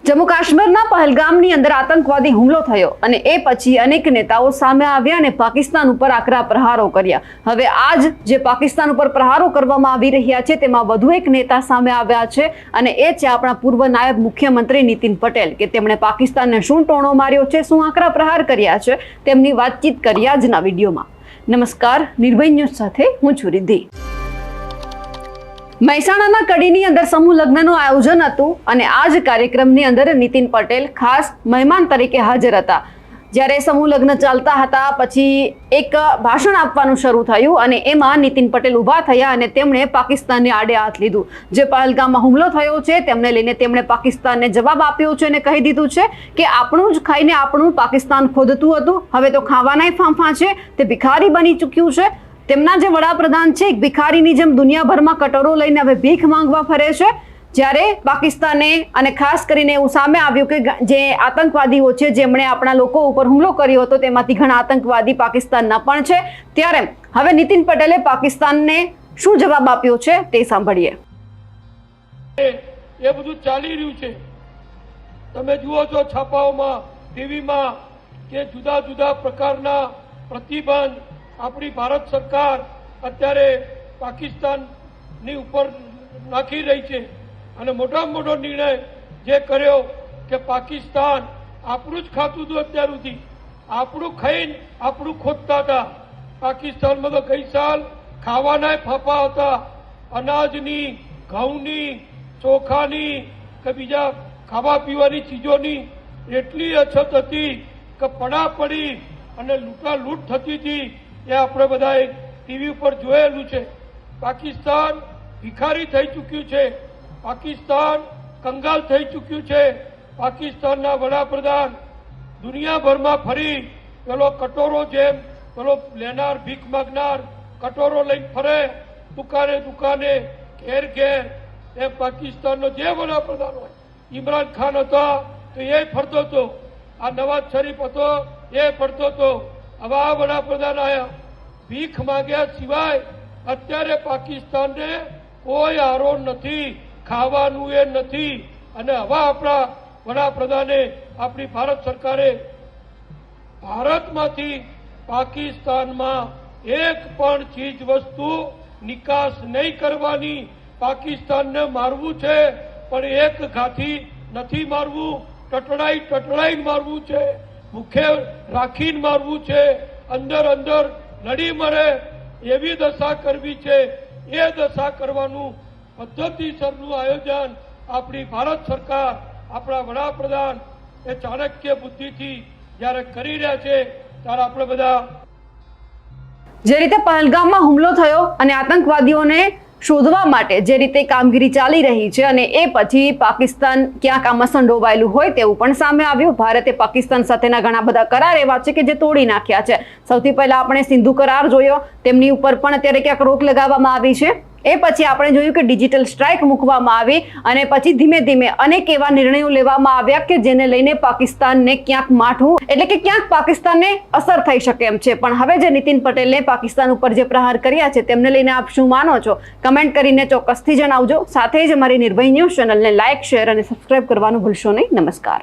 જમ્મુ કાશ્મીરના પહલગામની અંદર આતંકવાદી હુમલો થયો અને એ પછી અનેક નેતાઓ સામે આવ્યા અને પાકિસ્તાન ઉપર આકરા પ્રહારો કર્યા। હવે આજ જે પાકિસ્તાન ઉપર પ્રહારો કરવામાં આવી રહ્યા છે તેમાં વધુ એક નેતા સામે આવ્યા છે અને એ છે આપણા પૂર્વ નાયબ મુખ્યમંત્રી નીતિન પટેલ કે તેમણે પાકિસ્તાનને શું ટોણો માર્યો છે, શું આકરા પ્રહાર કર્યા છે, તેમની વાતચીત કરી આજના વિડીયોમાં। નમસ્કાર, નિર્ભય ન્યૂઝ સાથે હું છું રિદ્ધિ। મહેસાણાના કડીની અંદર સમૂહ લગ્નનું આયોજન હતું અને આ જ કાર્યક્રમની અંદર નીતિન પટેલ ખાસ મહેમાન તરીકે હાજર હતા। જ્યારે સમૂહ લગ્ન ચાલતા હતા પછી એક ભાષણ આપવાનું શરૂ થયું અને એમાં નીતિન પટેલ ઊભા થયા અને તેમણે પાકિસ્તાનને આડે હાથ લીધું। જે પહલગામમાં હુમલો થયો છે તેમને લઈને તેમણે પાકિસ્તાનને જવાબ આપ્યો છે અને કહી દીધું છે કે આપણું જ ખાઈને આપણું પાકિસ્તાન ખોદતું હતું, હવે તો ખાવાનાય ફાંફા છે, તે ભિખારી બની ચૂક્યું છે। તેમના જે વડાપ્રધાન છે એક ભિખારીની જેમ દુનિયાભરમાં કટોરો લઈને હવે ભીખ માંગવા ફરે છે। જ્યારે પાકિસ્તાને અને ખાસ કરીને એવું સામે આવ્યું કે જે આતંકવાદીઓ છે જેમણે આપણા લોકો ઉપર હુમલો કર્યો હતો તેમાંથી ઘણા આતંકવાદી પાકિસ્તાનના પણ છે। ત્યારે હવે નીતિન પટેલે પાકિસ્તાનને શું જવાબ આપ્યો છે તે સાંભળીએ। એ બધું ચાલી રહ્યું છે, તમે જુઓ છો છાપાઓમાં, ટીવીમાં કે જુદા જુદા પ્રકારના પ્રતિબંધ આપણી ભારત સરકાર અત્યારે પાકિસ્તાનની ઉપર નાખી રહી છે અને મોટામાં મોટો નિર્ણય જે કર્યો કે પાકિસ્તાન આપણું જ ખાતું હતું, અત્યાર સુધી આપણું ખાઈને આપણું ખોદતા હતા। પાકિસ્તાનમાં તો ગઈ સાલ ખાવાના ફાંફા હતા, અનાજની, ઘઉંની, ચોખાની કે બીજા ખાવા પીવાની ચીજોની એટલી અછત હતી કે પડાપડી અને લૂંટાલૂંટ થતી હતી। એ આપણે બધાએ ટીવી ઉપર જોયેલું છે। પાકિસ્તાન ભિખારી થઈ ચૂક્યું છે, પાકિસ્તાન કંગાલ થઈ ચૂક્યું છે। પાકિસ્તાનના વડાપ્રધાન દુનિયાભરમાં ફરી પેલો કટોરો જેમ પેલો લેનાર ભીખ માગનાર કટોરો લઈને ફરે, દુકાને દુકાને, ઘેર ઘેર। એ પાકિસ્તાનનો જે વડાપ્રધાન હોય, ઇમરાન ખાન હતા તો એ ફરતો હતો, આ નવાઝ શરીફ હતો એ ફરતો હતો, હવે આ વડાપ્રધાન આવ્યા, ભીખ માંગ્યા સિવાય અત્યારે પાકિસ્તાનને કોઈ આરો નથી, ખાવાનું એ નથી। અને હવે આપણા વડાપ્રધાને, આપણી ભારત સરકારે ભારતમાંથી પાકિસ્તાનમાં એક પણ ચીજ વસ્તુ નિકાસ નહીં કરવાની। પાકિસ્તાનને મારવું છે પણ એક ઘાથી નથી મારવું, ટટડાઈ મારવું છે, ભૂખે રાખીને મારવું છે, અંદર અંદર લડી મરે એવી દશા કરવી છે। એ દશા કરવાનું પદ્ધતિસરનું આયોજન આપણી ભારત સરકાર, આપણા વડાપ્રધાન એ ચાણક્ય બુદ્ધિથી જ્યારે કરી રહ્યા છે ત્યારે આપણે બધા જે રીતે પહલગામમાં હુમલો થયો અને આતંકવાદીઓને શોધવા માટે જે રીતે કામગીરી ચાલી રહી છે અને એ પછી પાકિસ્તાન ક્યાંક આમાં સંડોવાયેલું હોય તેવું પણ સામે આવ્યું। ભારતે પાકિસ્તાન સાથેના ઘણા બધા કરાર એવા છે કે જે તોડી નાખ્યા છે। સૌથી પહેલા આપણે સિંધુ કરાર જોયો, તેમની ઉપર પણ અત્યારે ક્યાંક રોક લગાવવામાં આવી છે। એ પછી આપણે જોયું કે ડિજિટલ સ્ટ્રાઇક મૂકવામાં આવી અને પછી ધીમે ધીમે અનેક એવા નિર્ણયો લેવામાં આવ્યા કે જેને લઈને પાકિસ્તાનને ક્યાંક માઠું એટલે કે ક્યાંક પાકિસ્તાનને અસર થઈ શકે એમ છે। પણ હવે જે નીતિન પટેલે પાકિસ્તાન ઉપર જે પ્રહાર કર્યા છે તેમને લઈને આપ શું માનો છો, કમેન્ટ કરીને ચોક્કસથી જણાવજો। સાથે જ અમારી નિર્ભય ન્યૂઝ ચેનલને લાઇક, શેર અને સબસ્ક્રાઇબ કરવાનું ભૂલશો નહીં। નમસ્કાર।